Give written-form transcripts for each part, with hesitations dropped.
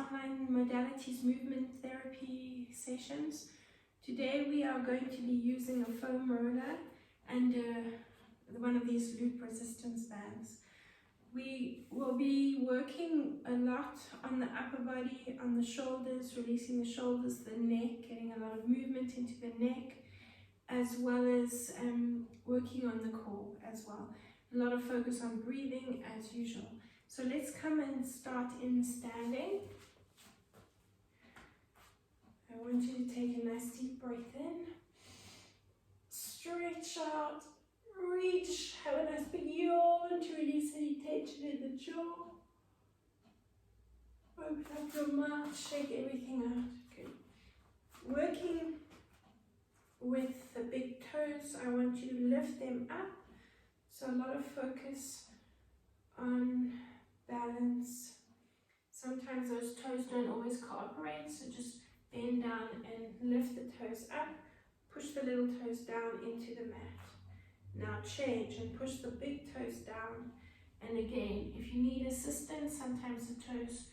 online modalities movement therapy sessions. Today we are going to be using a foam roller and one of these loop resistance bands. We will be working a lot on the upper body, on the shoulders, releasing the shoulders, the neck, getting a lot of movement into the neck, as well as working on the core as well. A lot of focus on breathing as usual. So let's come and start in standing. I want you to take a nice deep breath in, stretch out, reach, have a nice big yawn to release any tension in the jaw. Open up your mouth, shake everything out. Good. Working with the big toes, I want you to lift them up. So a lot of focus on balance. Sometimes those toes don't always cooperate, so just bend down and lift the toes up. Push the little toes down into the mat. Now change and push the big toes down. And again, if you need assistance, sometimes the toes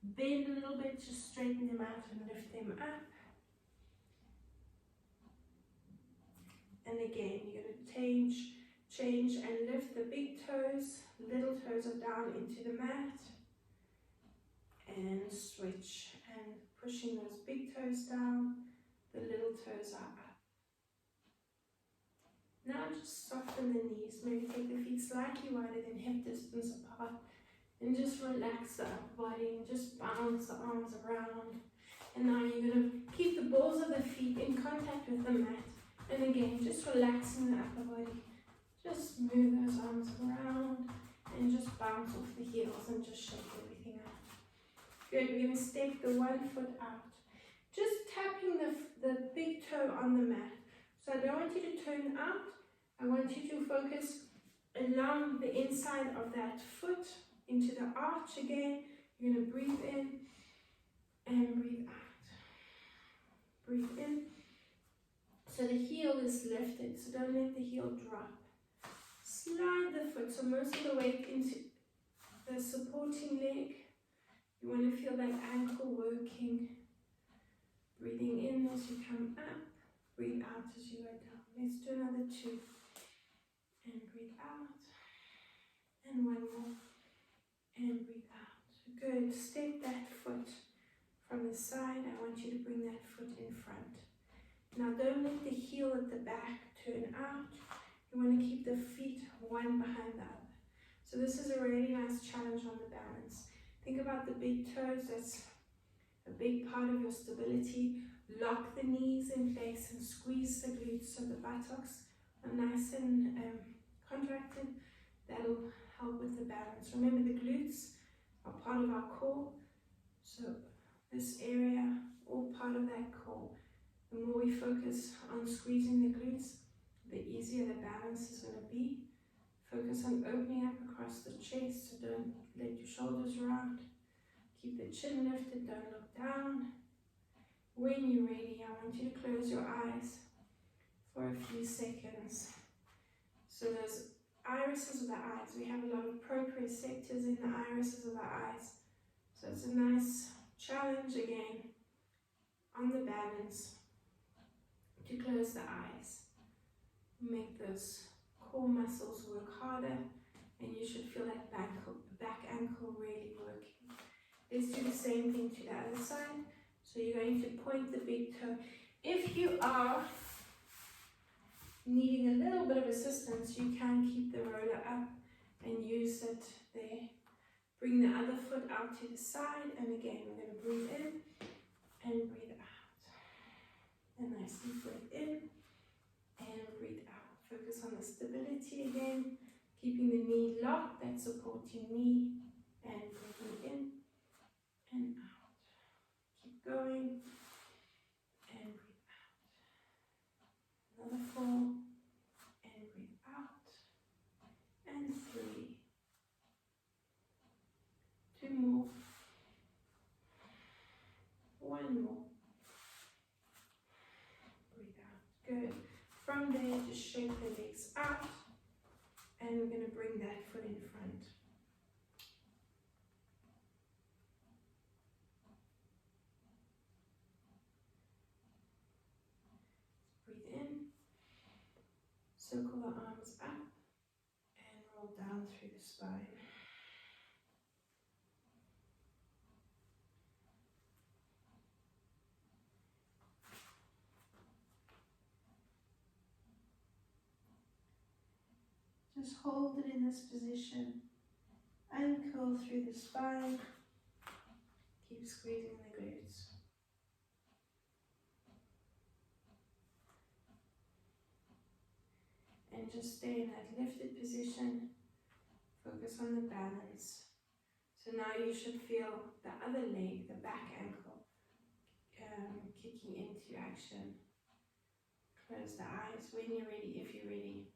bend a little bit, just straighten them out and lift them up. And again, you're going to change and lift the big toes, little toes are down into the mat. And switch and pushing those big toes down, the little toes are up. Now just soften the knees, maybe take the feet slightly wider than hip distance apart and just relax the upper body and just bounce the arms around. And now you're going to keep the balls of the feet in contact with the mat. And again, just relaxing the upper body. Just move those arms around and just bounce off the heels and just shake everything out. Good, we're going to step the one foot out. Just tapping the big toe on the mat. So I don't want you to turn out. I want you to focus along the inside of that foot into the arch again. You're going to breathe in and breathe out. Breathe in. So the heel is lifted, so don't let the heel drop. Slide the foot, so most of the weight into the supporting leg. You want to feel that ankle working. Breathing in as you come up, breathe out as you go down. Let's do another two. And breathe out. And one more. And breathe out. Good. Step that foot from the side. I want you to bring that foot in front. Now don't let the heel at the back turn out. You want to keep the feet one behind the other. So this is a really nice challenge on the balance. Think about the big toes, that's a big part of your stability. Lock the knees in place and squeeze the glutes so the buttocks are nice and contracted. That'll help with the balance. Remember, the glutes are part of our core. So this area, all part of that core. The more we focus on squeezing the glutes, the easier the balance is going to be. Focus on opening up across the chest, so don't let your shoulders round. Keep the chin lifted, don't look down. When you're ready, I want you to close your eyes for a few seconds. So those irises of the eyes, we have a lot of proprioceptors in the irises of the eyes. So it's a nice challenge again on the balance to close the eyes. Make those core muscles work harder, and you should feel that back ankle really working. Let's do the same thing to the other side. So you're going to point the big toe. If you are needing a little bit of assistance, you can keep the roller up and use it there. Bring the other foot out to the side, and again, we're going to breathe in and breathe out. A nice deep breath in and breathe out. Focus on the stability again, keeping the knee locked, that supporting knee, and breathing in and out. Keep going and breathe out. Another 4 and breathe out. And 3. 2 more. 1 more. Breathe out. Good. From there, just shake the legs out, and we're going to bring that foot in front. Circle the arms up and roll down through the spine. Just hold it in this position. Ankle through the spine. Keep squeezing the glutes. And just stay in that lifted position. Focus on the balance. So now you should feel the other leg, the back ankle, kicking into action. Close the eyes when you're ready, if you're ready.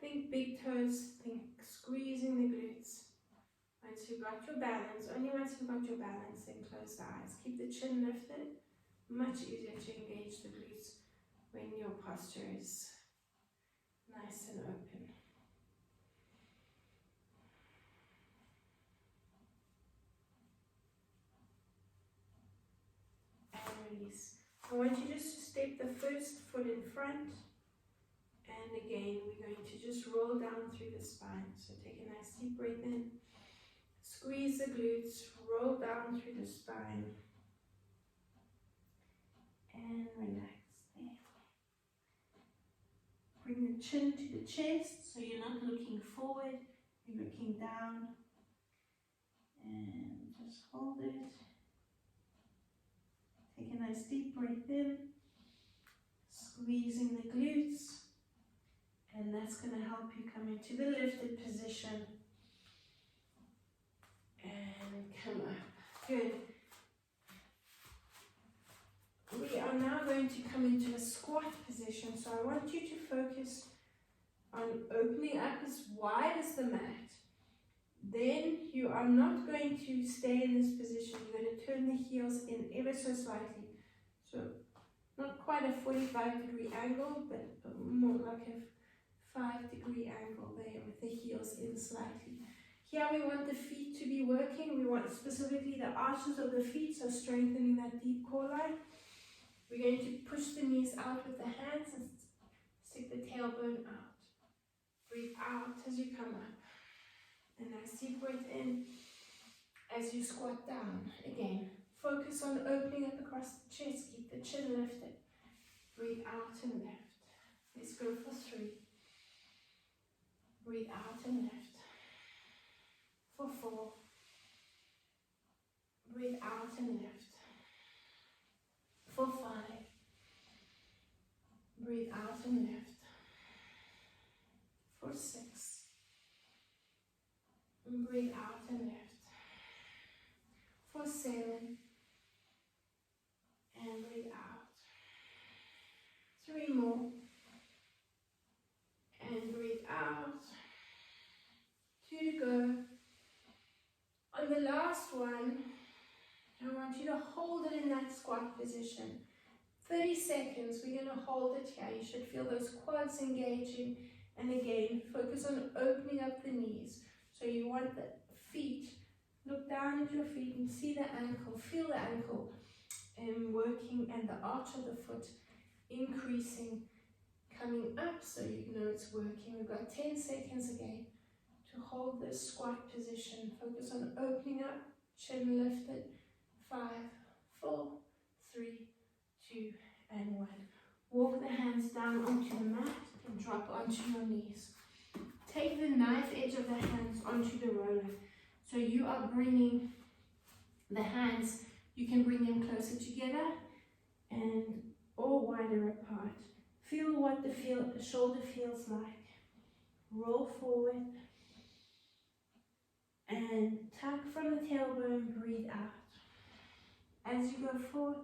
Think big toes, think squeezing the glutes. Once you've got your balance, only once you've got your balance, then close the eyes. Keep the chin lifted. Much easier to engage the glutes when your posture is nice and open. And release. I want you just to step the first foot in front. And again, we're going to just roll down through the spine. So take a nice deep breath in. Squeeze the glutes, roll down through the spine. And relax there. Bring the chin to the chest, so you're not looking forward, you're looking down. And just hold it. Take a nice deep breath in. Squeezing the glutes. And that's going to help you come into the lifted position. And come up. Good. We are now going to come into a squat position. So I want you to focus on opening up as wide as the mat. Then you are not going to stay in this position. You're going to turn the heels in ever so slightly. So not quite a 45-degree angle, but more like a 5-degree angle there with the heels in slightly. Here we want the feet to be working. We want specifically the arches of the feet, so strengthening that deep core line. We're going to push the knees out with the hands and stick the tailbone out. Breathe out as you come up. And nice deep breath in as you squat down. Again, focus on opening up across the chest. Keep the chin lifted. Breathe out and lift. Let's go for 3. Breathe out and lift. For 4. Breathe out and lift. For 5. Breathe out and lift. For 6. Breathe out and lift. For 7. And breathe out. 3 more. And breathe out. 2 to go. On the last one, I want you to hold it in that squat position. 30 seconds, we're going to hold it here. You should feel those quads engaging. And again, focus on opening up the knees. So you want the feet, look down at your feet and see the ankle, feel the ankle working and the arch of the foot increasing, coming up so you know it's working. We've got 10 seconds again to hold this squat position. Focus on opening up, chin lifted. 5, 4, 3, 2, and 1. Walk the hands down onto the mat and drop onto your knees. Take the knife edge of the hands onto the roller. So you are bringing the hands, you can bring them closer together and or wider apart. Feel what the shoulder feels like. Roll forward and tuck from the tailbone, breathe out. As you go forward,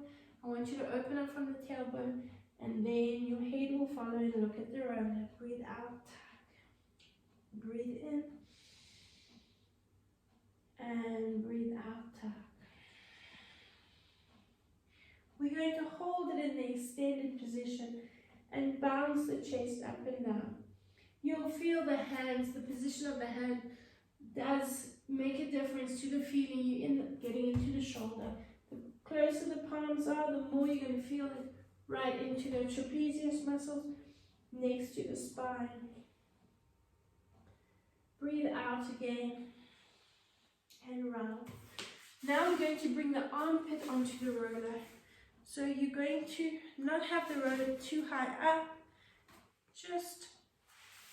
I want you to open up from the tailbone and then your head will follow and look at the roller. Breathe out, tuck. Breathe in and breathe out, tuck. We're going to hold it in the extended position and bounce the chest up and down. You'll feel the hands, the position of the hand does make a difference to the feeling you end up getting into the shoulder. The closer the palms are, the more you're going to feel it right into the trapezius muscles next to the spine. Breathe out again and round. Now we're going to bring the armpit onto the roller. So you're going to not have the roller too high up, just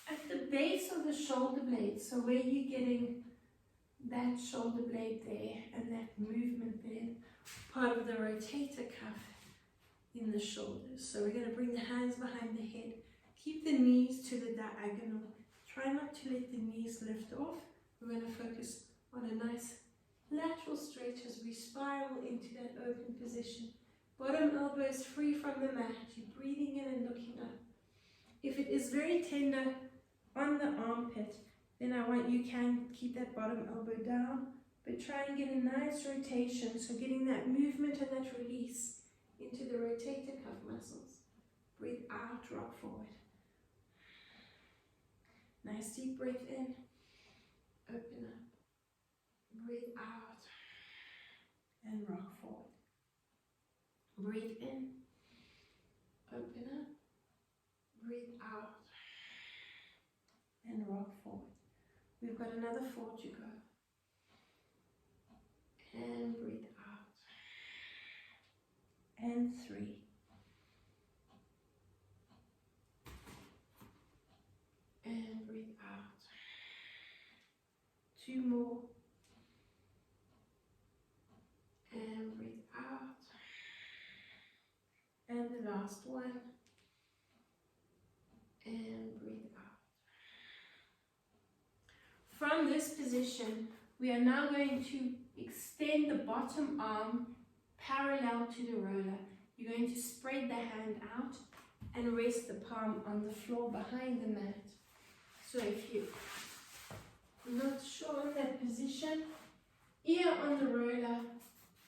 at the base of the shoulder blade. So where you're getting that shoulder blade there and that movement there, part of the rotator cuff in the shoulders. So we're going to bring the hands behind the head. Keep the knees to the diagonal. Try not to let the knees lift off. We're going to focus on a nice lateral stretch as we spiral into that open position. Bottom elbows free from the mat. You're breathing in and looking up. If it is very tender on the armpit, then you can keep that bottom elbow down, but try and get a nice rotation. So getting that movement and that release into the rotator cuff muscles. Breathe out, rock forward. Nice deep breath in. Open up. Breathe out and rock forward. Breathe in, open up, breathe out and rock forward. We've got another 4 to go. And breathe out. And 3. And breathe out. 2 more. And breathe out. And the last one. And breathe out. From this position, we are now going to extend the bottom arm parallel to the roller. You're going to spread the hand out and rest the palm on the floor behind the mat. So if you're not sure on that position, ear on the roller,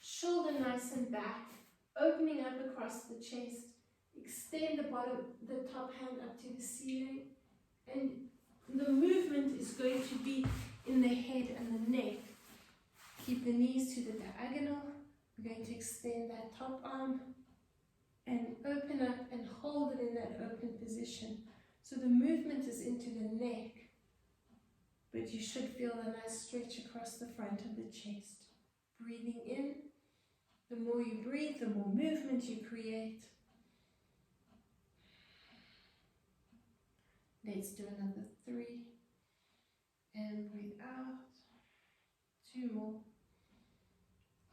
shoulder nice and back, opening up across the chest, extend the top hand up to the ceiling, and the movement is going to be in the head and the neck. Keep the knees to the diagonal. We're going to extend that top arm and open up and hold it in that open position. So the movement is into the neck, but you should feel a nice stretch across the front of the chest. Breathing in. The more you breathe, the more movement you create. Let's do another 3. And breathe out. 2 more.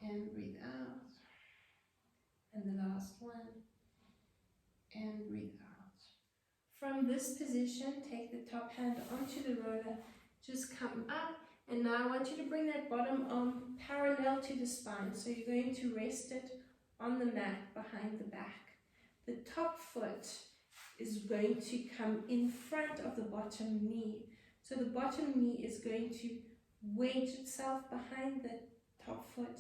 And breathe out. And the last one. And breathe out. From this position, take the top hand onto the roller. Just come up. And now I want you to bring that bottom arm parallel to the spine. So you're going to rest it on the mat behind the back. The top foot is going to come in front of the bottom knee. So the bottom knee is going to wedge itself behind the top foot.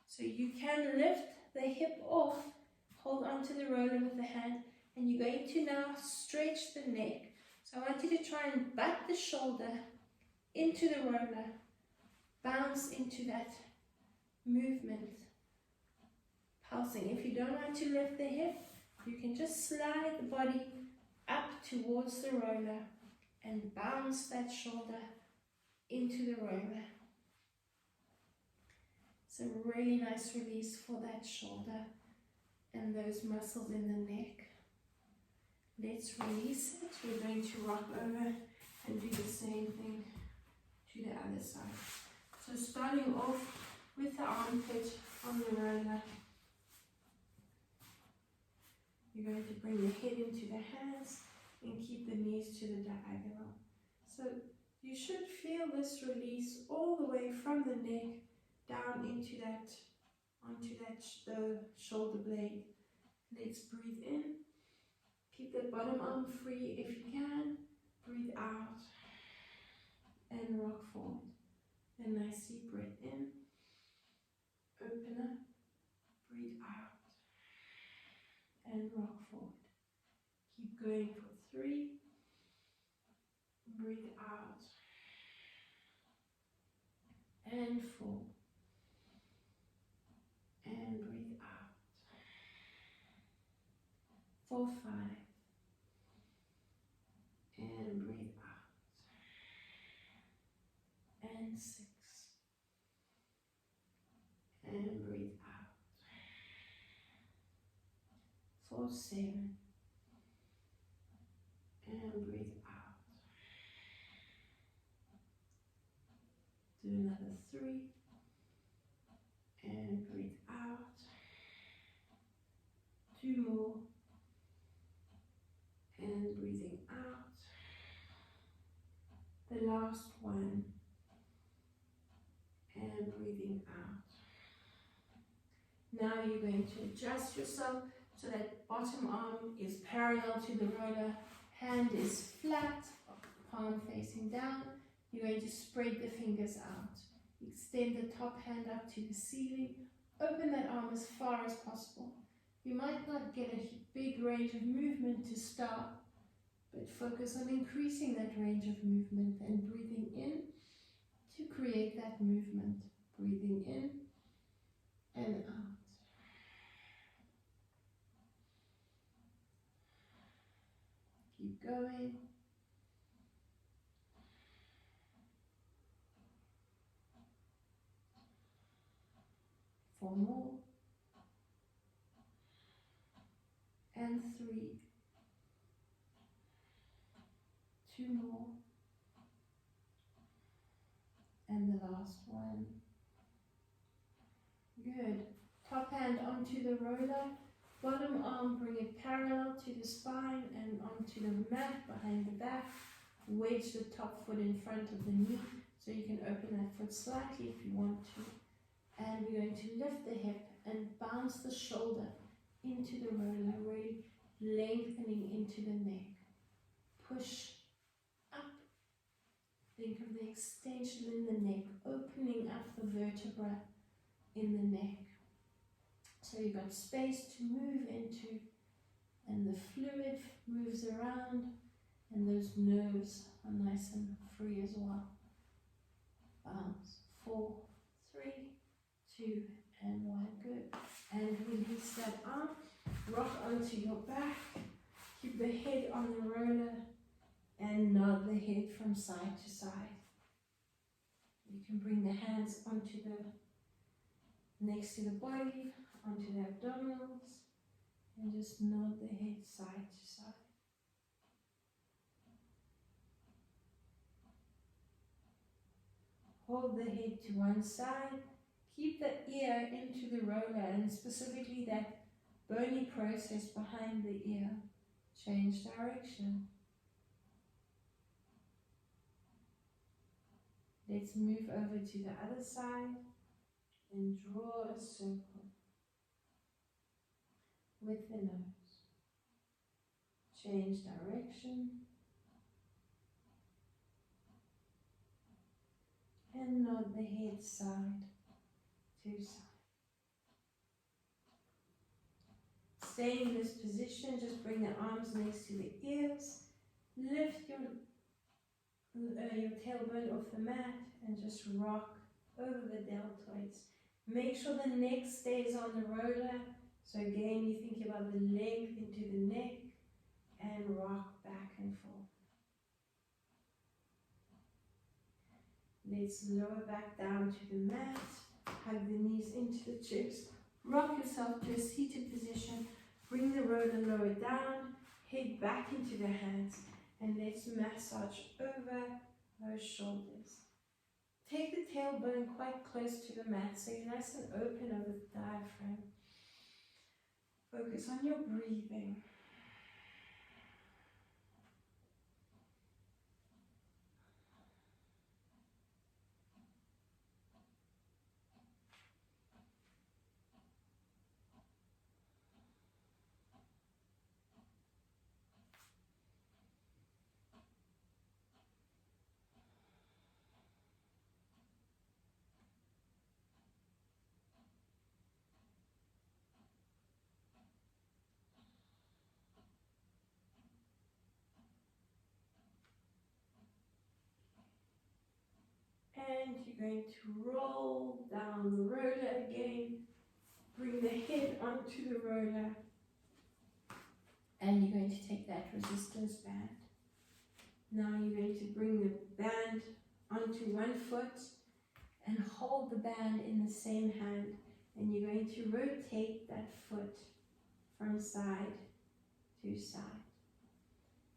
So you can lift the hip off, hold onto the roller with the hand, and you're going to now stretch the neck. So I want you to try and butt the shoulder into the roller, bounce into that movement, pulsing. If you don't want to lift the hip, you can just slide the body up towards the roller and bounce that shoulder into the roller. It's a really nice release for that shoulder and those muscles in the neck. Let's release it. We're going to rock over and do the same thing to the other side. So starting off with the armpit on the roller, you're going to bring the head into the hands and keep the knees to the diagonal. So you should feel this release all the way from the neck down into that, the shoulder blade. Let's breathe in. Keep that bottom arm free if you can. Breathe out and rock forward. A nice deep breath in. Open up. Breathe out and rock forward. Keep going for 3. Breathe out and 4. And breathe out for 5. And breathe out. And 6. And breathe out. For 7. And breathe out. Do another 3. And breathe out. 2 more. And breathing out. The last one. And breathing out. Now you're going to adjust yourself so that bottom arm is parallel to the roller, hand is flat, palm facing down. You're going to spread the fingers out. Extend the top hand up to the ceiling. Open that arm as far as possible. You might not get a big range of movement to start, but focus on increasing that range of movement and breathing in to create that movement. Breathing in and out. Keep going. 4 more. And 3. 2 more. And the last one. Good. Top hand onto the roller. Bottom arm, bring it parallel to the spine and onto the mat behind the back. Wedge the top foot in front of the knee so you can open that foot slightly if you want to. And we're going to lift the hip and bounce the shoulder into the roller, really lengthening into the neck. Push up. Think of the extension in the neck, opening up the vertebra in the neck. So you've got space to move into, and the fluid moves around, and those nerves are nice and free as well. Bounce. 4, 3, 2, and 1. Good. And release that arm. Rock onto your back. Keep the head on the roller and nod the head from side to side. You can bring the hands onto the next to the body, onto the abdominals, and just nod the head side to side. Hold the head to one side. Keep the ear into the roller, and specifically that bony process behind the ear. Change direction. Let's move over to the other side and draw a circle with the nose. Change direction. And nod the head side to side. Stay in this position, just bring the arms next to the ears. Lift your tailbone off the mat and just rock over the deltoids. Make sure the neck stays on the roller. So again, you think about the length into the neck and rock back and forth. Let's lower back down to the mat. Hug the knees into the chest. Rock yourself to a seated position. Bring the roller lower down. Head back into the hands. And let's massage over those shoulders. Take the tailbone quite close to the mat so you're nice and open over the diaphragm. Focus on your breathing. And you're going to roll down the roller again. Bring the head onto the roller And you're going to take that resistance band. Now you're going to bring the band onto one foot and hold the band in the same hand. And you're going to rotate that foot from side to side.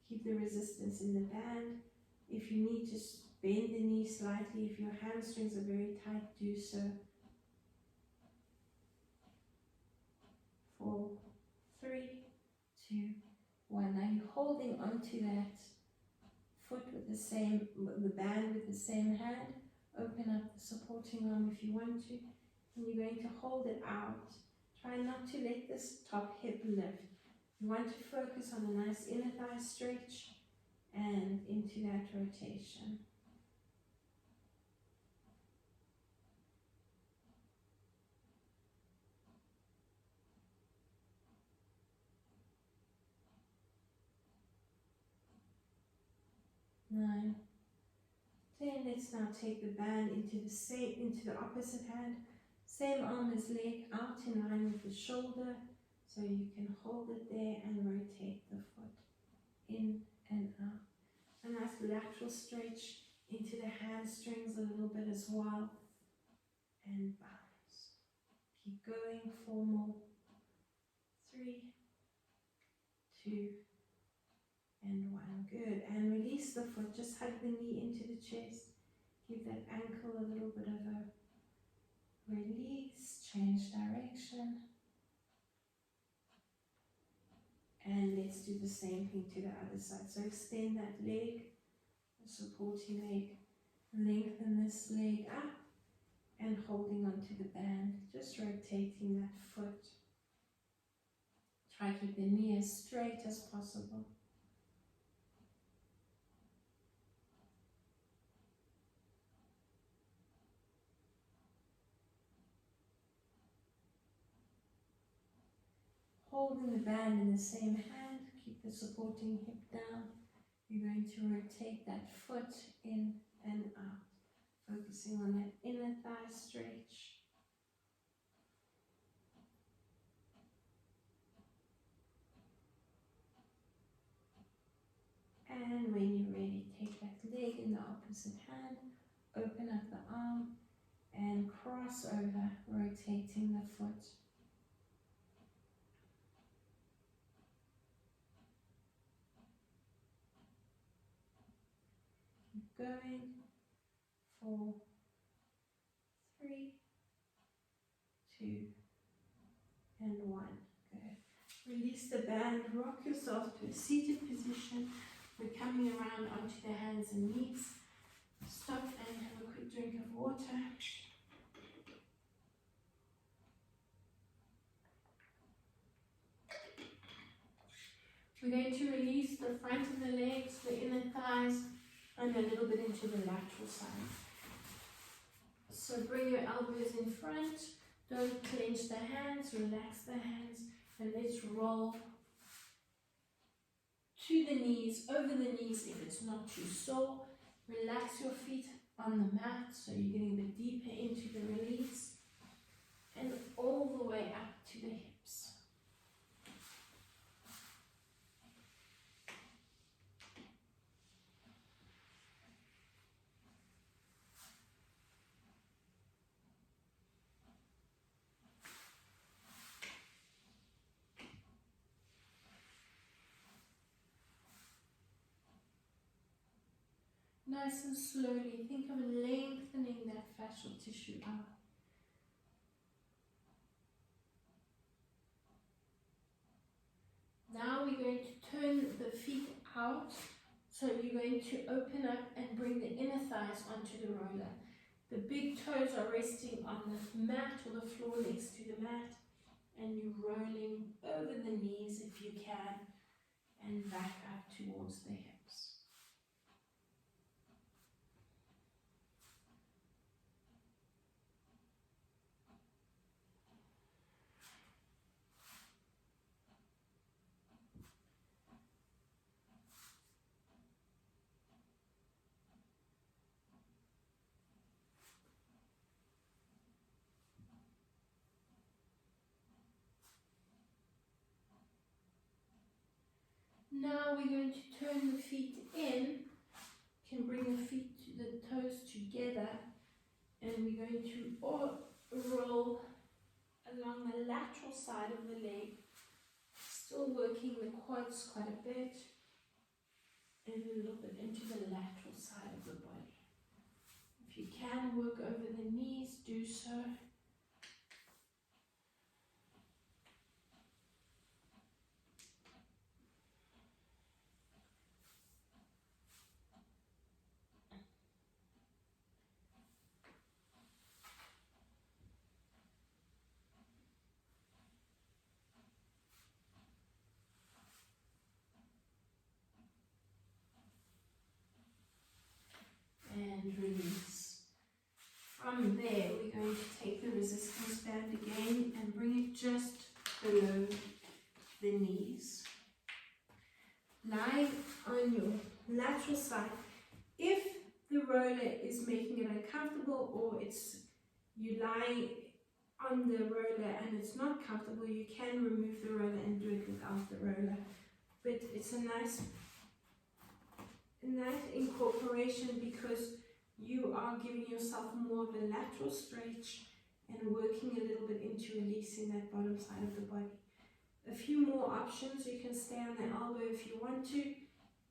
Keep the resistance in the band. If you need to bend the knee slightly, if your hamstrings are very tight, do so. 4, 3, 2, 1. Now you're holding onto that foot with the band with the same hand. Open up the supporting arm if you want to. And you're going to hold it out. Try not to let this top hip lift. You want to focus on a nice inner thigh stretch and into that rotation. Nine, 10. Let's now take the band into the opposite hand. Same arm as leg out in line with the shoulder, so you can hold it there and rotate the foot in and out. A nice lateral stretch into the hamstrings a little bit as well, and bounce. Keep going. 4 more. 3, 2, and 1. Good. And release the foot. Just hug the knee into the chest. Give that ankle a little bit of a release. Change direction. And let's do the same thing to the other side. So extend that leg, the supporting leg. Lengthen this leg up and holding onto the band. Just rotating that foot. Try to keep the knee as straight as possible. Holding the band in the same hand, keep the supporting hip down. You're going to rotate that foot in and out, focusing on that inner thigh stretch. And when you're ready, take that leg in the opposite hand, open up the arm, and cross over, rotating the foot. Keep going. 4, 3, 2, and 1. Good. Release the band, rock yourself to a seated position. We're coming around onto the hands and knees. Stop and have a quick drink of water. We're going to release the front of the legs, the inner thighs, and a little bit into the lateral side. So bring your elbows in front, don't clench the hands, relax the hands, and let's roll to the knees, over the knees if it's not too sore. Relax your feet on the mat so you're getting a bit deeper into the release, and all the way up to the hips. Nice and slowly, think of lengthening that fascial tissue out. Now we're going to turn the feet out. So you're going to open up and bring the inner thighs onto the roller. The big toes are resting on the mat or the floor next to the mat. And you're rolling over the knees if you can and back up towards the hips. Now we're going to turn the feet in. You can bring the toes together, and we're going to roll along the lateral side of the leg, still working the quads quite a bit, and a little bit into the lateral side of the body. If you can work over the knees, do so. And release. From there, we're going to take the resistance band again and bring it just below the knees. Lie on your lateral side. If the roller is making it uncomfortable, or you lie on the roller and it's not comfortable, you can remove the roller and do it without the roller. But it's a nice incorporation, because you are giving yourself more of a lateral stretch and working a little bit into releasing that bottom side of the body. A few more options. You can stay on the elbow if you want to.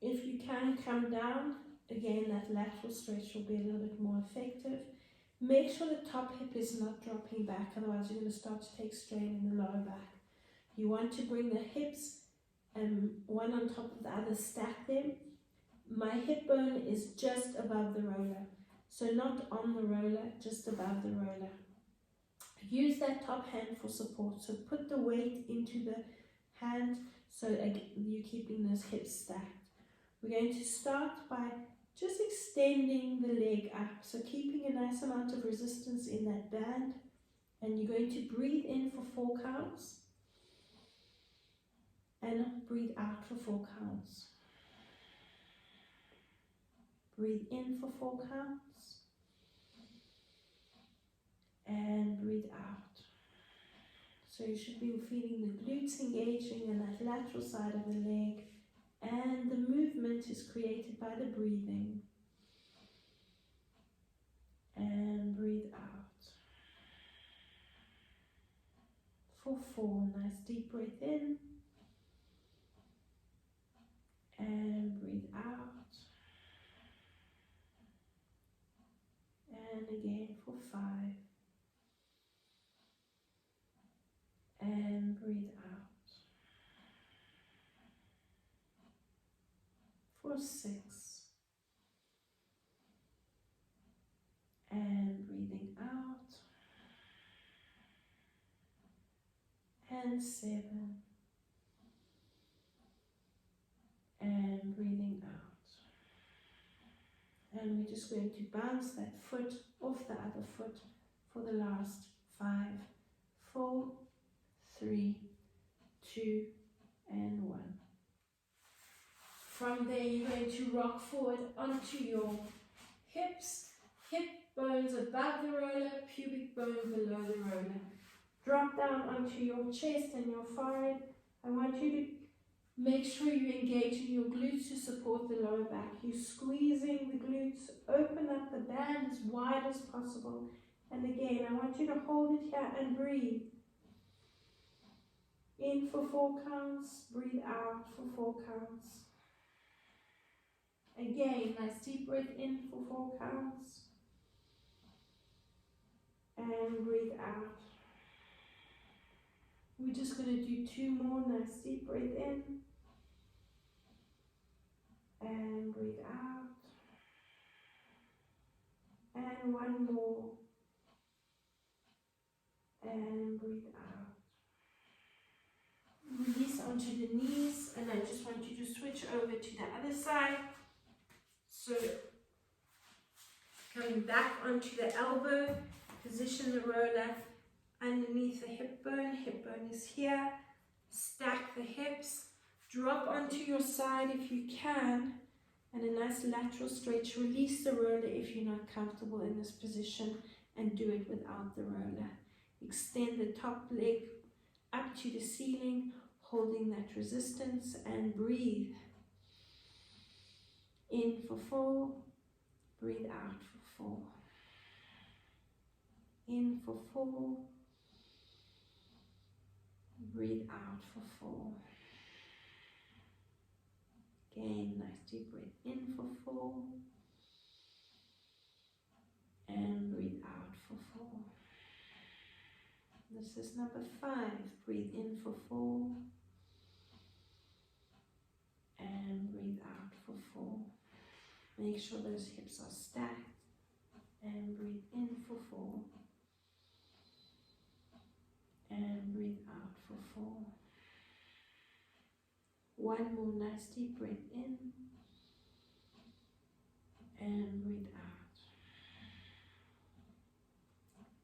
If you can come down, again, that lateral stretch will be a little bit more effective. Make sure the top hip is not dropping back, otherwise you're going to start to take strain in the lower back. You want to bring the hips one on top of the other, stack them. My hip bone is just above the roller, so not on the roller, just above the roller. Use that top hand for support, so put the weight into the hand so you're keeping those hips stacked. We're going to start by just extending the leg up, so keeping a nice amount of resistance in that band, and you're going to breathe in for 4 counts and breathe out for 4 counts. Breathe in for 4 counts and breathe out. So you should be feeling the glutes engaging in that lateral side of the leg, and the movement is created by the breathing. And breathe out for 4. Nice deep breath in and breathe out. And again for 5. And breathe out for 6. And breathing out. And 7. And breathing out. And we're just going to bounce that foot off the other foot for the last 5, 4, 3, 2, and 1. From there, you're going to rock forward onto your hips, hip bones above the roller, pubic bone below the roller. Drop down onto your chest and your forehead. I want you to make sure you engage in your glutes to support the lower back. You're squeezing the glutes, open up the band as wide as possible. And again, I want you to hold it here and breathe. In for 4 counts, breathe out for 4 counts. Again, nice deep breath in for 4 counts. And breathe out. We're just going to do 2 more. Nice deep breath in. And breathe out. And 1 more. And breathe out. Release onto the knees, and I just want you to switch over to the other side. So coming back onto the elbow, position the roller underneath the hip bone is here. Stack the hips, drop onto your side if you can, and a nice lateral stretch. Release the roller if you're not comfortable in this position, and do it without the roller. Extend the top leg up to the ceiling. holding that resistance, and breathe. In for 4, breathe out for 4. In for 4, breathe out for 4. Again, nice deep breath in for 4, and breathe out for 4. This is number 5. Breathe in for 4, and breathe out for 4. Make sure those hips are stacked, and breathe in for 4, and breathe out for 4. One more nice deep breath in, and breathe out.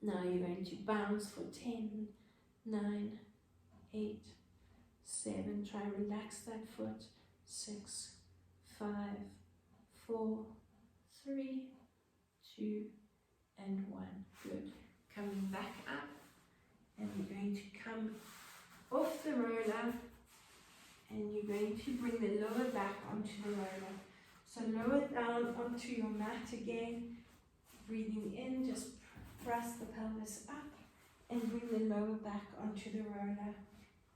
Now you're going to bounce for 10, 9, 8, 7. Try and relax that foot. 6, 5, 4, 3, 2, and 1. Good. Coming back up, and we're going to come off the roller, and you're going to bring the lower back onto the roller. So lower down onto your mat again. Breathing in, just thrust the pelvis up, and bring the lower back onto the roller.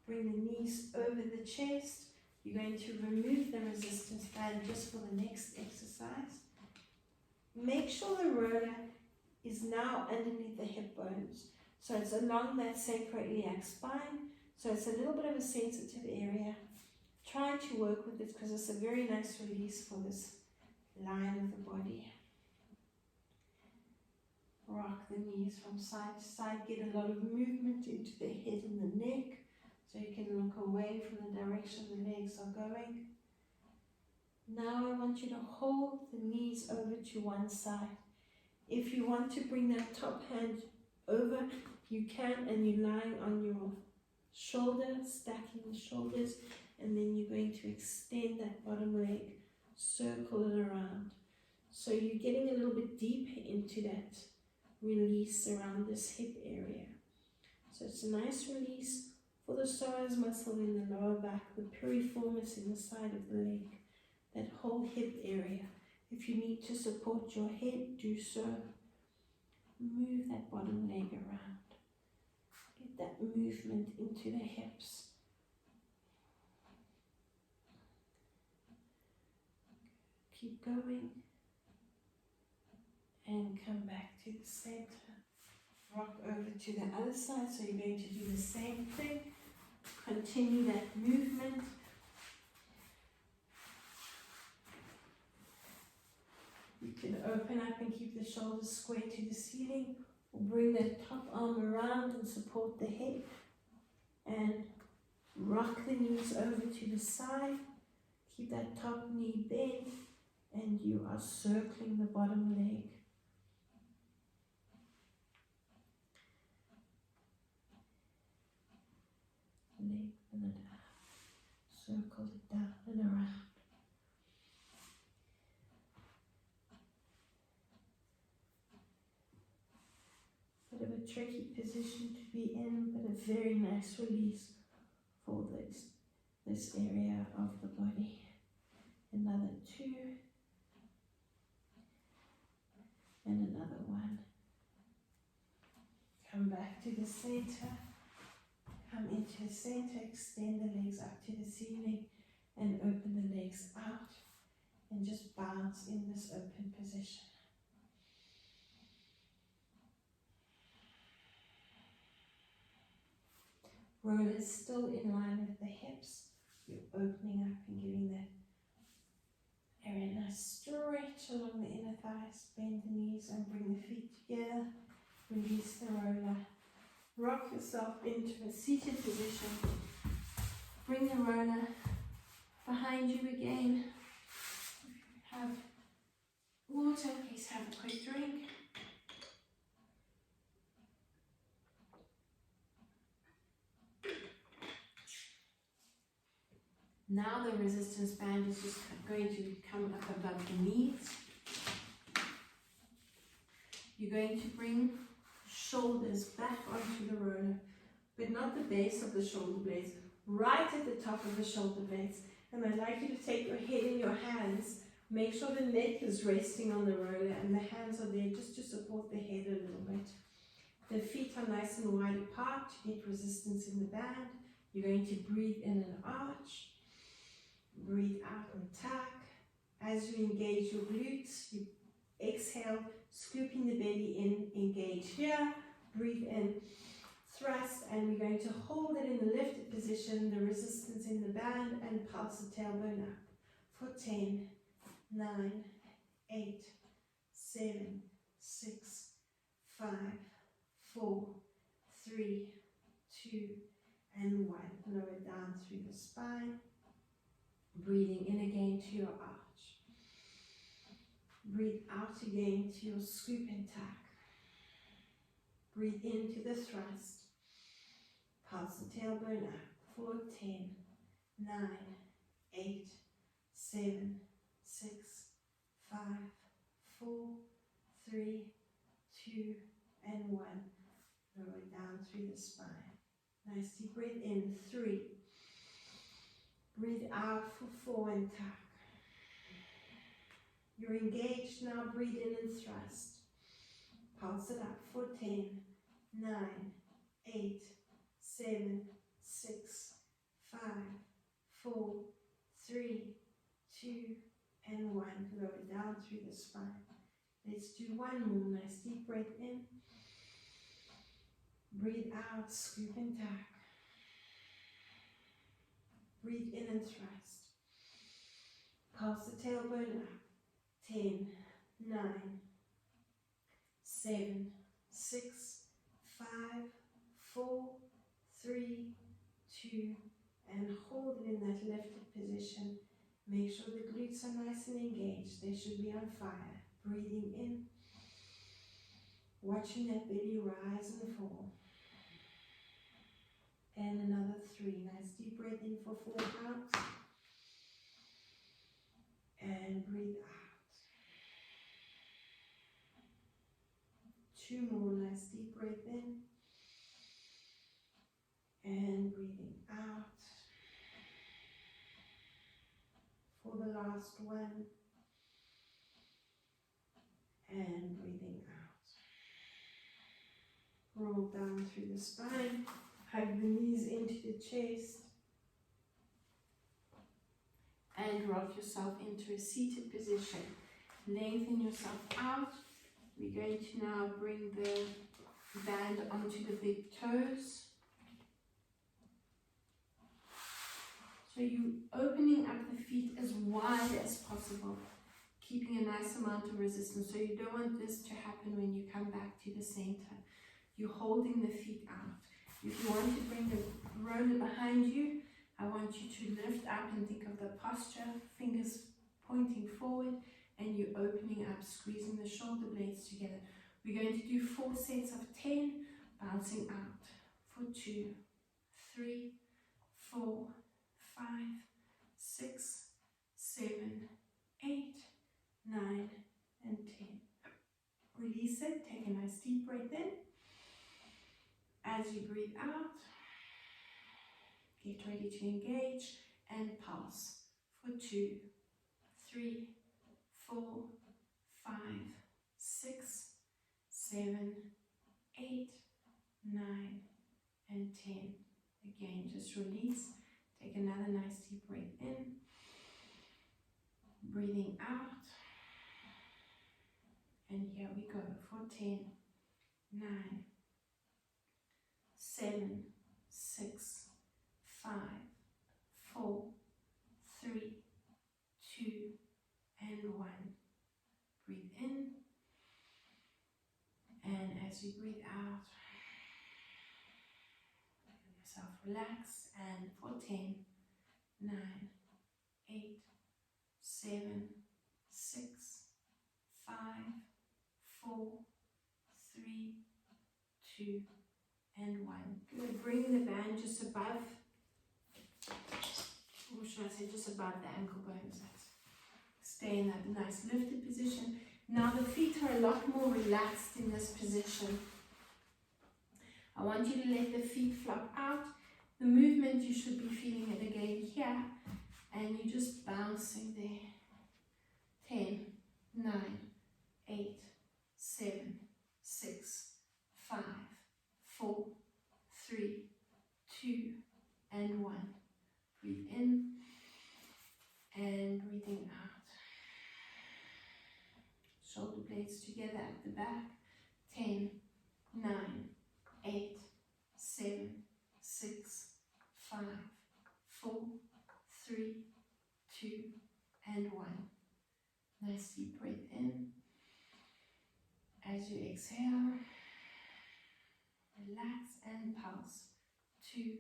Bring the knees over the chest. You're going to remove the resistance band just for the next exercise. Make sure the roller is now underneath the hip bones. So it's along that sacroiliac spine. So it's a little bit of a sensitive area. Try to work with it because it's a very nice release for this line of the body. Rock the knees from side to side. Get a lot of movement into the head and the neck. So you can look away from the direction the legs are going. Now I want you to hold the knees over to one side. If you want to bring that top hand over, you can, and you're lying on your shoulder, stacking the shoulders, and then you're going to extend that bottom leg, circle it around. So you're getting a little bit deep into that release around this hip area. So it's a nice release for the psoas muscle in the lower back, the piriformis in the side of the leg, that whole hip area. If you need to support your head, do so. Move that bottom leg around. Get that movement into the hips. Keep going. And come back to the center. Rock over to the other side. So you're going to do the same thing. Continue that movement. You can open up and keep the shoulders square to the ceiling, or bring that top arm around and support the head, and rock the knees over to the side. Keep that top knee bent, and you are circling the bottom leg. Lengthen it out, circle it down and around. Bit of a tricky position to be in, but a very nice release for this area of the body. Another 2, and another 1. Come back to the center. Come into the center, extend the legs up to the ceiling, and open the legs out, and just bounce in this open position. Rollers still in line with the hips. You're opening up and giving that area a nice stretch along the inner thighs. Bend the knees and bring the feet together. Release the roller. Rock yourself into a seated position. Bring the roller behind you again. Have water, please have a quick drink. Now the resistance band is just going to come up above the knees. You're going to bring shoulders back onto the roller, but not the base of the shoulder blades, right at the top of the shoulder blades. And I'd like you to take your head in your hands. Make sure the neck is resting on the roller and the hands are there just to support the head a little bit. The feet are nice and wide apart to get resistance in the band. You're going to breathe in and arch. Breathe out and tack. As you engage your glutes, you exhale, scooping the belly in, engage here. Breathe in, thrust, and we're going to hold it in the lifted position, the resistance in the band, and pulse the tailbone up for 10, 9, 8, 7, 6, 5, 4, 3, 2, and 1. Lower down through the spine. Breathing in again to your arch. Breathe out again to your scoop and tack. Breathe into the thrust. Pulse the tailbone up for 10, 9, 8, 7, 6, 5, 4, 3, 2, and 1. Lower down through the spine. Nice deep breath in, 3. Breathe out for 4 and tack. You're engaged now, breathe in and thrust. Pulse it up for 10, 9, 8, 7, 6, 5, 4, 3, 2, and 1. Lower down through the spine. Let's do one more. Nice deep breath in. Breathe out, scoop and tack. Breathe in and thrust. Pulse the tailbone up. 10, 9, 7, 6, 5, 4, 3, 2, and hold it in that lifted position. Make sure the glutes are nice and engaged. They should be on fire. Breathing in. Watching that belly rise and fall. And another 3. Nice deep breath in for 4 counts. And breathe out. 2 more. Nice deep breath in. And breathing out. For the last one. And breathing out. Roll down through the spine. Hug the knees into the chest. And rock yourself into a seated position. Lengthen yourself out. We're going to now bring the band onto the big toes. So you're opening up the feet as wide as possible, keeping a nice amount of resistance. So you don't want this to happen when you come back to the center. You're holding the feet out. If you want to bring the roller behind you, I want you to lift up and think of the posture, fingers pointing forward, and you're opening up, squeezing the shoulder blades together. We're going to do 4 sets of 10, bouncing out for 2, 3, 4, 5, 6, 7, 8, 9, and 10. Release it, take a nice deep breath in. As you breathe out, get ready to engage and pulse for 2, 3, 4, 5, 6, 7, 8, 9, and 10. Again, just release. Take another nice deep breath in. Breathing out. And here we go for 10, 9, 7, 6, 5, 4, 3, 2, and 1. Breathe in. And as you breathe out, let yourself relax. And for 10, 9, 8, 7, 6, 5, 4, 3, 2, and 1. Good. Bring the band just above, or should I say just above the ankle bones. Stay in that nice lifted position. Now the feet are a lot more relaxed in this position. I want you to let the feet flop out The movement, you should be feeling it again here, and you're just bouncing there. 10, 9, 8, 7, 6, 5, 4, 3, 2, and 1. Breathe in and breathing out. Shoulder blades together at the back. 10, 9, 8, 7, 6, 5, 4, 3, 2, and 1. Nice deep breath in. As you exhale, relax and pulse. 2,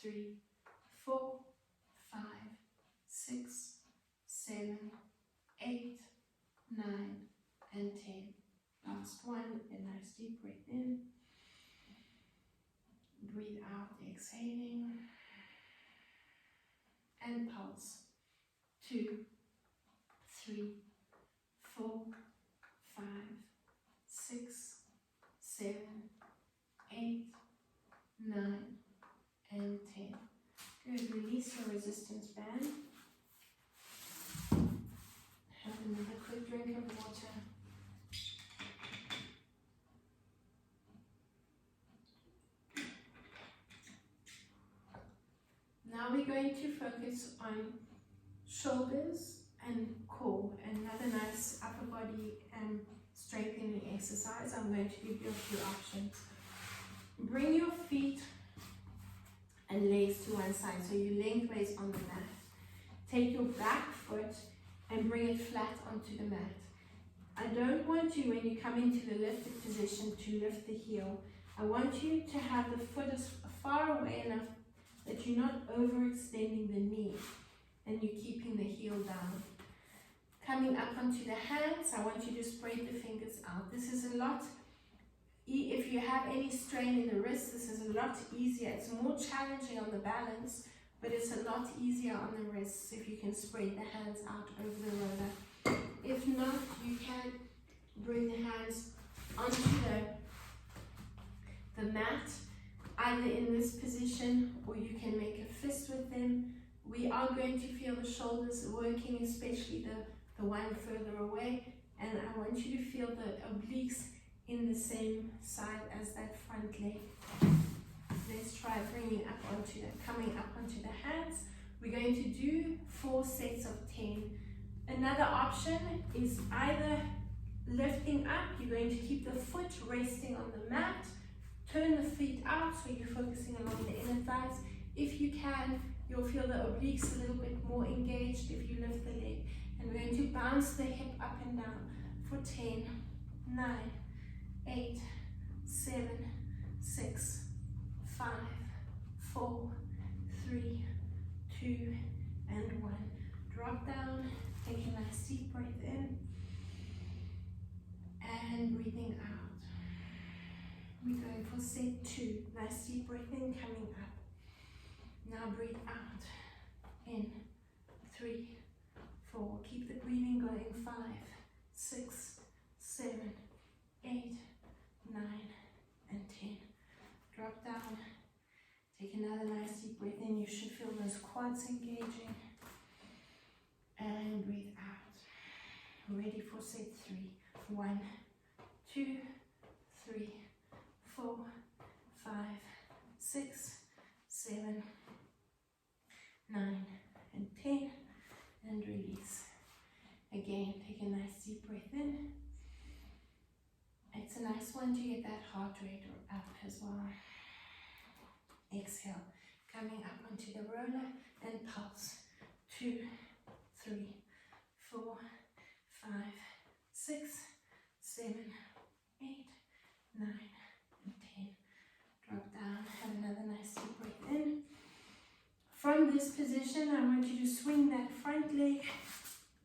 3, 4, 5, 6, 7, 8, 9, and 10. Last one, a nice deep breath in. Breathe out, exhaling. And pulse. 2, 3, 4, 5, 6, 7, 8, 9, and 10. Good. Release your resistance band. Have another quick drink of water. Now we're going to focus on shoulders and core. Another nice upper body strengthening exercise. I'm going to give you a few options. Bring your feet and legs to one side, so you lengthways on the mat. Take your back foot and bring it flat onto the mat. I don't want you, when you come into the lifted position, to lift the heel. I want you to have the foot as far away enough that you're not overextending the knee and you're keeping the heel down. Coming up onto the hands, I want you to spread the fingers out. This is a lot, if you have any strain in the wrist, this is a lot easier. It's more challenging on the balance, but it's a lot easier on the wrists if you can spread the hands out over the roller. If not, you can bring the hands onto the mat, either in this position or you can make a fist with them. We are going to feel the shoulders working, especially the one further away, and I want you to feel the obliques in the same side as that front leg. Let's try bringing up onto coming up onto the hands. We're going to do 4 sets of 10. Another option is either lifting up, you're going to keep the foot resting on the mat, turn the feet out so you're focusing along the inner thighs. If you can, you'll feel the obliques a little bit more engaged if you lift the leg. And we're going to bounce the hip up and down for 10, 9, 8, 7, 6, 5, 4, 3, 2, and 1. Drop down, take a nice deep breath in, and breathing out. We're going for set 2. Nice deep breath in, coming up. Now breathe out. In. 3, 4. Keep the breathing going. 5, 6, 7, 8, 9, and 10. Drop down. Take another nice deep breath in. You should feel those quads engaging. And breathe out. Ready for set 3. 1, 2, 3, 4, 5, 6, 7, 9, and 10. And release. Again, take a nice deep breath in. It's a nice one to get that heart rate up as well. Exhale, coming up onto the roller and pulse. 2, 3, 4, 5, 6, 7, 8, 9, and 10. Drop down, have another nice deep breath in. From this position, I want you to swing that front leg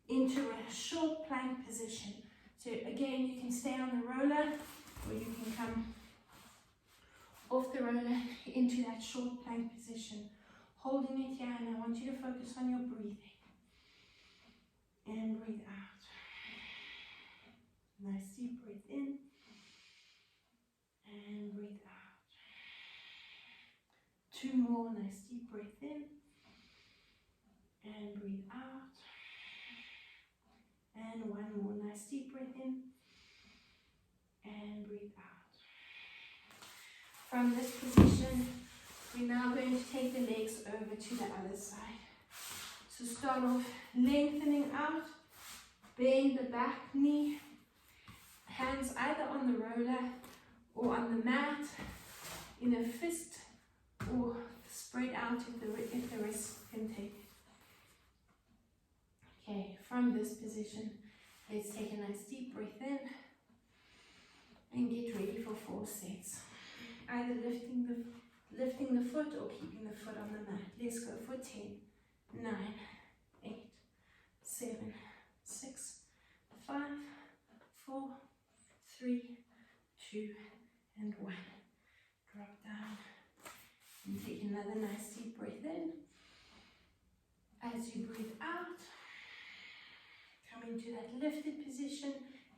into a short plank position. So again, you can stay on the roller or you can come off the roller into that short plank position. Holding it here, and I want you to focus on your breathing. And breathe out. Nice deep breath in. And breathe out. 2 more, nice deep breath in. And breathe out. And 1 more, nice deep breath in. And breathe out. From this position, we're now going to take the legs over to the other side. So start off lengthening out, bend the back knee, hands either on the roller or on the mat in a fist, or spread out if the wrist can take it. Okay, from this position, let's take a nice deep breath in and get ready for 4 sets. Either lifting the foot or keeping the foot on the mat. Let's go for 10, 9, 8, 7, 6, 5, 4, 3, 2, and 1. Drop down and take another nice deep breath in. As you breathe out, come into that lifted position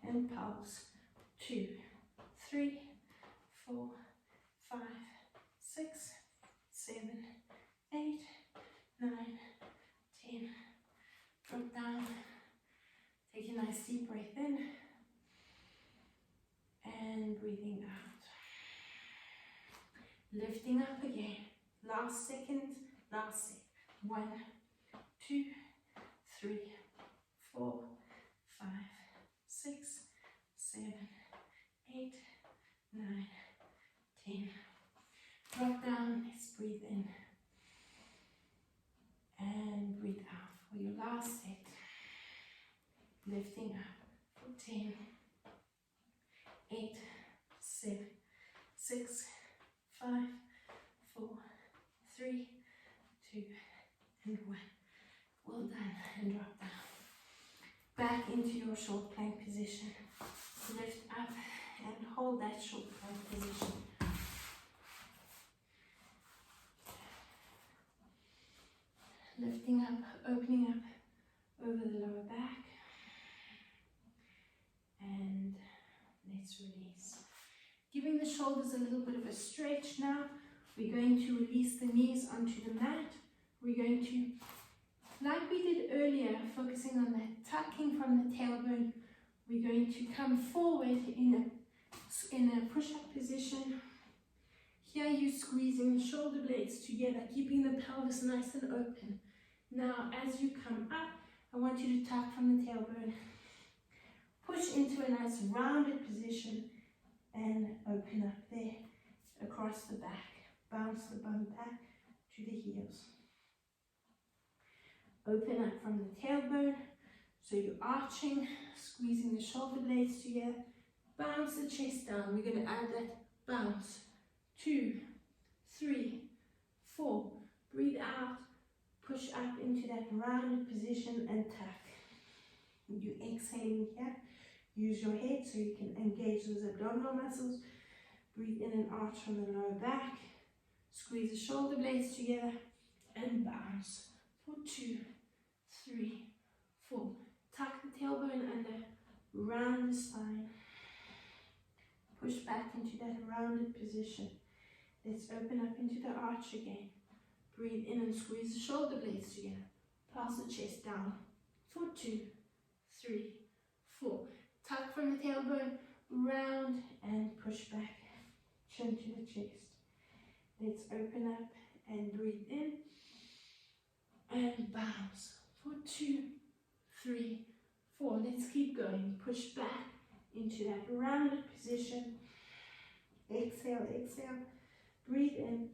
and pulse. 2, 3, 4, 5, 6, 7, 8, 9, 10. Drop down. Take a nice deep breath in and breathing out. Lifting up again. Last second, last set. 1, 2, 3, 4, 5, 6, 7, 8, 9, 10. Drop down. Let's breathe in and breathe out for your last set. Lifting up for 10, 8, 7, 6, 5, 4, 3, 2, and 1. Well done, and drop down. Back into your short plank position. Lift up and hold that short plank position. Lifting up, opening up over the lower back. And let's release. Giving the shoulders a little bit of a stretch now. We're going to release the knees onto the mat. We're going to, like we did earlier, focusing on that tucking from the tailbone, we're going to come forward in a push-up position. Here you're squeezing the shoulder blades together, keeping the pelvis nice and open. Now, as you come up, I want you to tuck from the tailbone. Push into a nice rounded position and open up there across the back. Bounce the bum back to the heels. Open up from the tailbone, so you're arching, squeezing the shoulder blades together. Bounce the chest down. We're going to add that bounce. 2, 3, 4. Breathe out. Push up into that rounded position and tuck. You exhaling here. Use your head so you can engage those abdominal muscles. Breathe in and arch from the lower back. Squeeze the shoulder blades together and bounce. For 2, 3, 4. Tuck the tailbone under. Round the spine. Push back into that rounded position. Let's open up into the arch again. Breathe in and squeeze the shoulder blades together. Pass the chest down. For 2, 3, 4. Tuck from the tailbone, round and push back. Chin to the chest. Let's open up and breathe in and bounce. For 2, 3, 4. Let's keep going. Push back into that rounded position. Exhale, exhale. Breathe in.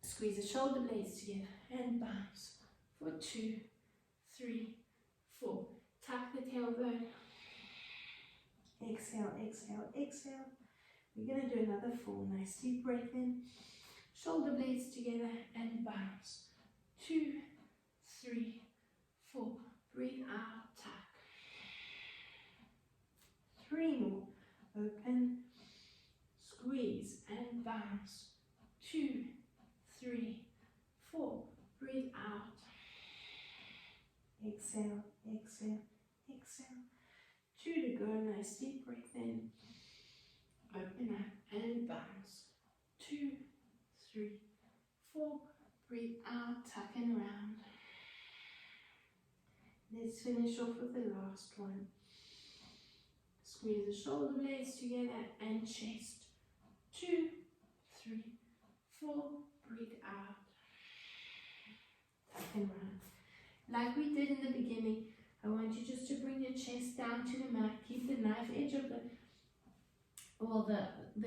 Squeeze the shoulder blades together and bounce. For 2, 3, 4. Tuck the tailbone. Exhale, exhale, exhale. We're going to do another 4. Nice deep breath in. Shoulder blades together and bounce. 2, 3, 4. Breathe out, tuck. 3 more. Open, squeeze and bounce. 2, 3, 4. Breathe out. Exhale, exhale, exhale. 2 to go. Nice deep breath in. Open up and bounce. 2, 3, 4. Breathe out, tuck and round. Let's finish off with the last one. Squeeze the shoulder blades together and chest. 2, 3, 4. Breathe out. Tuck and round. Like we did in the beginning, I want you just to bring your chest down to the mat. Keep the knife edge of the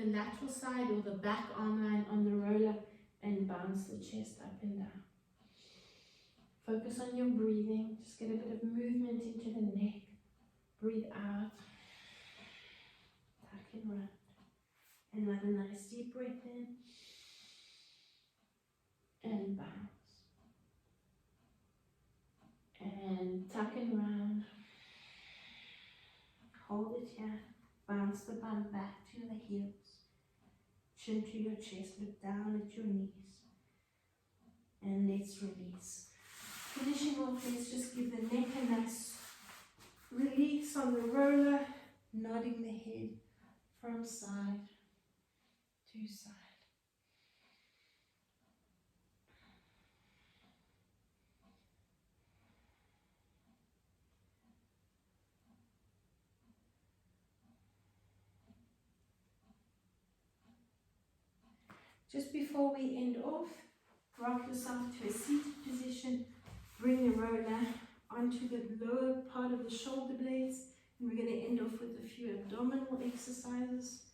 lateral side or the back arm line on the roller and bounce the chest up and down. Focus on your breathing. Just get a bit of movement into the neck. Breathe out. Tuck and round. Another nice deep breath in. And bounce. And tuck and round. Hold it here. Bounce the bum back to the heels. Chin to your chest. Look down at your knees. And let's release. Finishing off, let's just give the neck a nice release on the roller, nodding the head from side to side. Just before we end off, rock yourself to a seated position. Bring the roller onto the lower part of the shoulder blades, and we're going to end off with a few abdominal exercises.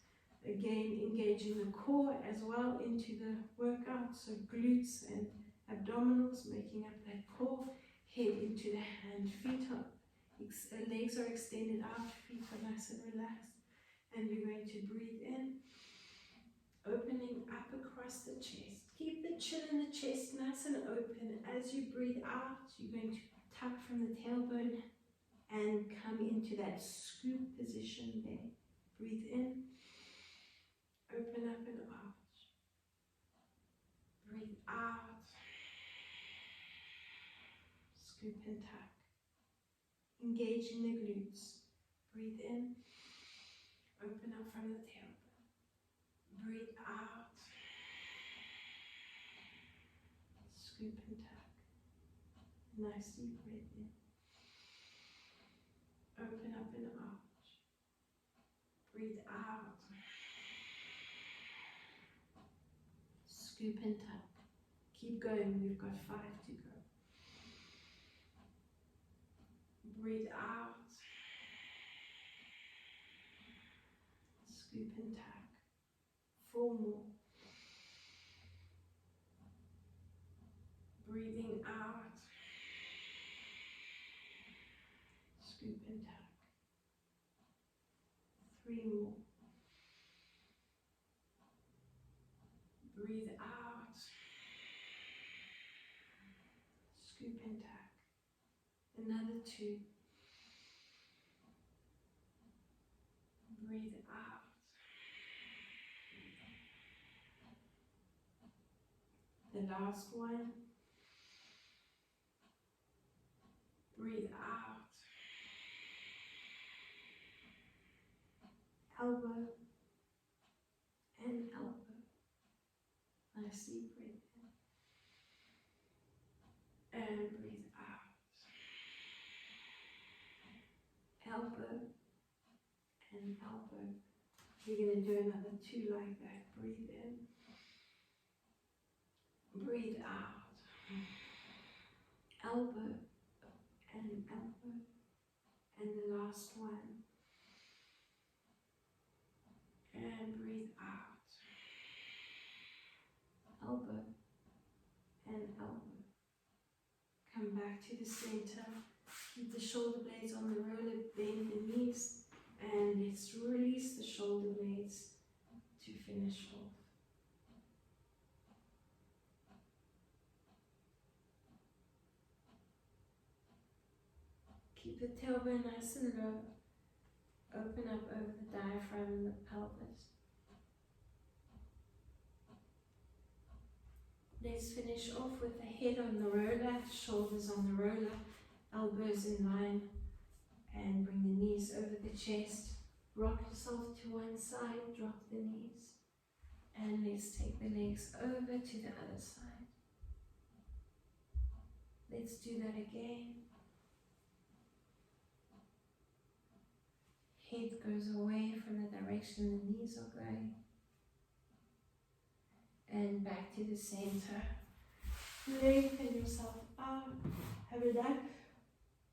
Again, engaging the core as well into the workout, so glutes and abdominals, making up that core. Head into the hand, feet up, legs are extended out, feet are nice and relaxed, and you're going to breathe in, opening up across the chest. Keep the chin and the chest nice and open. As you breathe out, you're going to tuck from the tailbone and come into that scoop position there. Breathe in, open up and arch. Breathe out, scoop and tuck. Engage in the glutes. Breathe in, open up from the tailbone. Breathe out, scoop and tuck. Nice deep breath in. Open up and arch. Breathe out. Scoop and tuck. Keep going, we've got 5 to go. Breathe out. Scoop and tuck. 4 more. Breathing out. Scoop and tuck. 3 more. Breathe out. Scoop and tuck. Another 2. Breathe out. The last one. Breathe out. Elbow and elbow. Nice deep breath in. And breathe out. Elbow and elbow. We're going to do another 2 like that. Breathe in. Breathe out. Elbow and elbow. And the last one. And breathe out. Elbow and elbow. Come back to the center. Keep the shoulder blades on the roller. Bend the knees. And let's release the shoulder blades to finish off. Keep the tailbone nice and low. Open up over the diaphragm and the pelvis. Let's finish off with the head on the roller, shoulders on the roller, elbows in line, and bring the knees over the chest. Rock yourself to one side, drop the knees, And let's take the legs over to the other side. Let's do that again. Head goes away from the direction the knees are going. And back to the center. Lengthen yourself up. Have a nice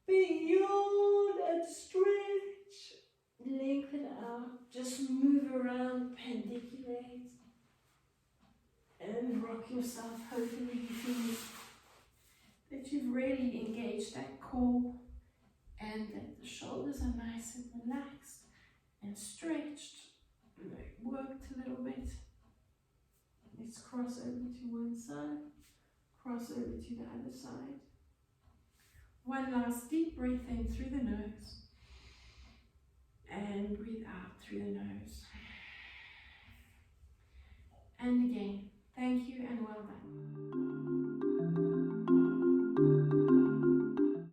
beyond and stretch. Lengthen out. Just move around, pendiculate. And rock yourself. Hopefully you feel that you've really engaged that core and that the shoulders are nice and relaxed and stretched. Worked a little bit. Let's cross over to one side, cross over to the other side. One last deep breath in through the nose and breathe out through the nose.